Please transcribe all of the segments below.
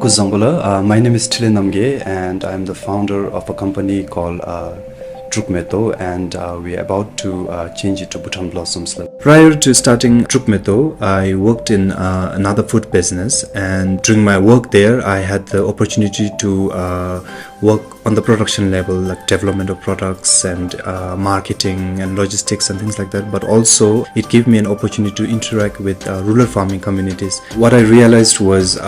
Kuzangula. My name is Thinley Namgay and I'm the founder of a company called Druk Metho, and we're about to change it to Bhutan Blossoms. Prior to starting Druk Metho, I worked in another food business, and during my work there I had the opportunity to work on the production level, like development of products and marketing and logistics and things like that, but also it gave me an opportunity to interact with rural farming communities. What I realized was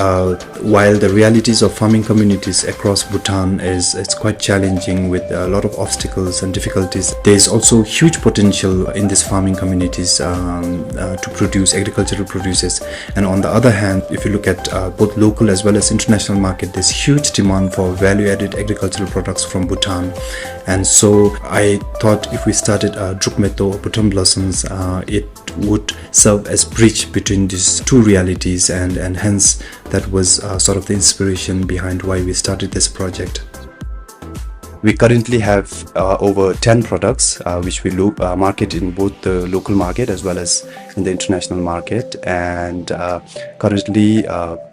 while the realities of farming communities across Bhutan it's quite challenging with a lot of obstacles and difficulties, there's also huge potential in these farming communities to produce agricultural produces. And on the other hand, if you look at both local as well as international market, there's huge demand for value-added agricultural products from Bhutan. And so I thought if we started Druk Metho or Bhutan Blossoms, it would serve as bridge between these two realities, and hence that was sort of the inspiration behind why we started this project. We currently have over 10 products which we market in both the local market as well as in the international market, and currently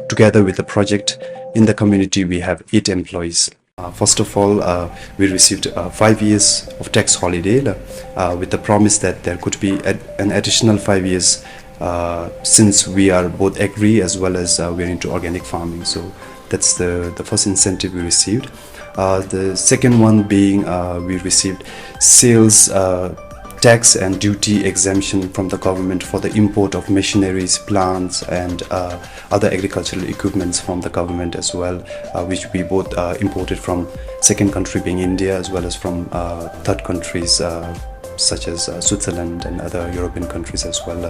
together with the project in the community we have 8 employees. First of all, we received 5 years of tax holiday with the promise that there could be an additional 5 years since we are both agri as well as we are into organic farming. So that's the first incentive we received. The second one being we received sales tax and duty exemption from the government for the import of machineries, plants and other agricultural equipments from the government as well, which we both imported from second country being India as well as from third countries such as Switzerland and other European countries as well.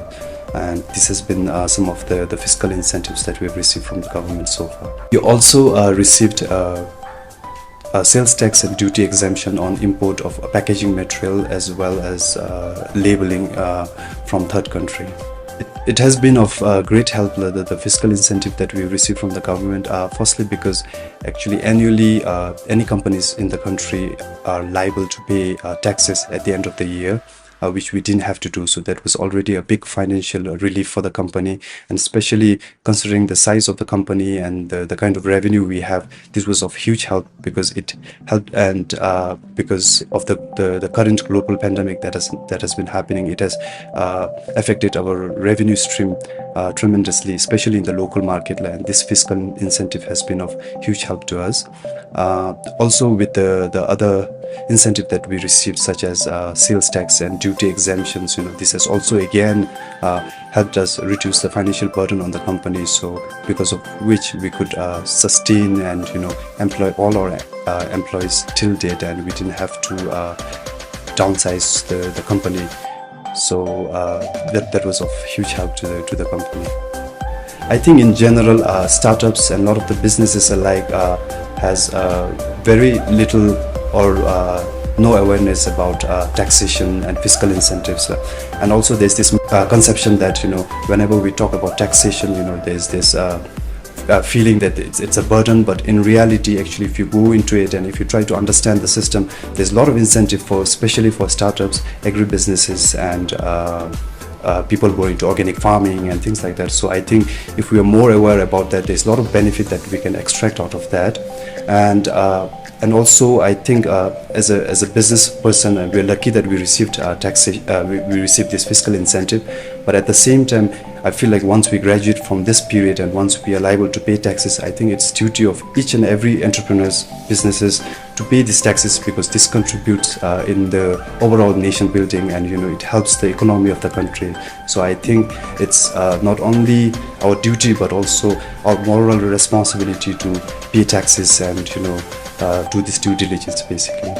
And this has been some of the fiscal incentives that we have received from the government so far. We also received sales tax and duty exemption on import of packaging material as well as labeling from third country. It has been of great help, the fiscal incentive that we received from the government, firstly because actually annually any companies in the country are liable to pay taxes at the end of the year, which we didn't have to do. So that was already a big financial relief for the company, and especially considering the size of the company and the kind of revenue we have, this was of huge help because it helped, and because of the current global pandemic that has been happening, it has affected our revenue stream tremendously, especially in the local market, and this fiscal incentive has been of huge help to us. Also with the other incentive that we received, such as sales tax and duty exemptions, this has also again helped us reduce the financial burden on the company, so because of which we could sustain and employ all our employees till date, and we didn't have to downsize the company. So that was of huge help to the company. I think in general startups and a lot of the businesses alike has very little or no awareness about taxation and fiscal incentives, and also there's this conception that whenever we talk about taxation, there's this feeling that it's a burden, but in reality actually if you go into it and if you try to understand the system, there's a lot of incentive for, especially for startups, agribusinesses and people going into organic farming and things like that. So I think if we are more aware about that, there's a lot of benefit that we can extract out of that. And also I think as a business person, we're lucky that we received we received this fiscal incentive, but at the same time I feel like once we graduate from this period and once we are liable to pay taxes, I think it's duty of each and every entrepreneur's businesses to pay these taxes, because this contributes in the overall nation building, and it helps the economy of the country. So I think it's not only our duty but also our moral responsibility to pay taxes and do this due diligence basically.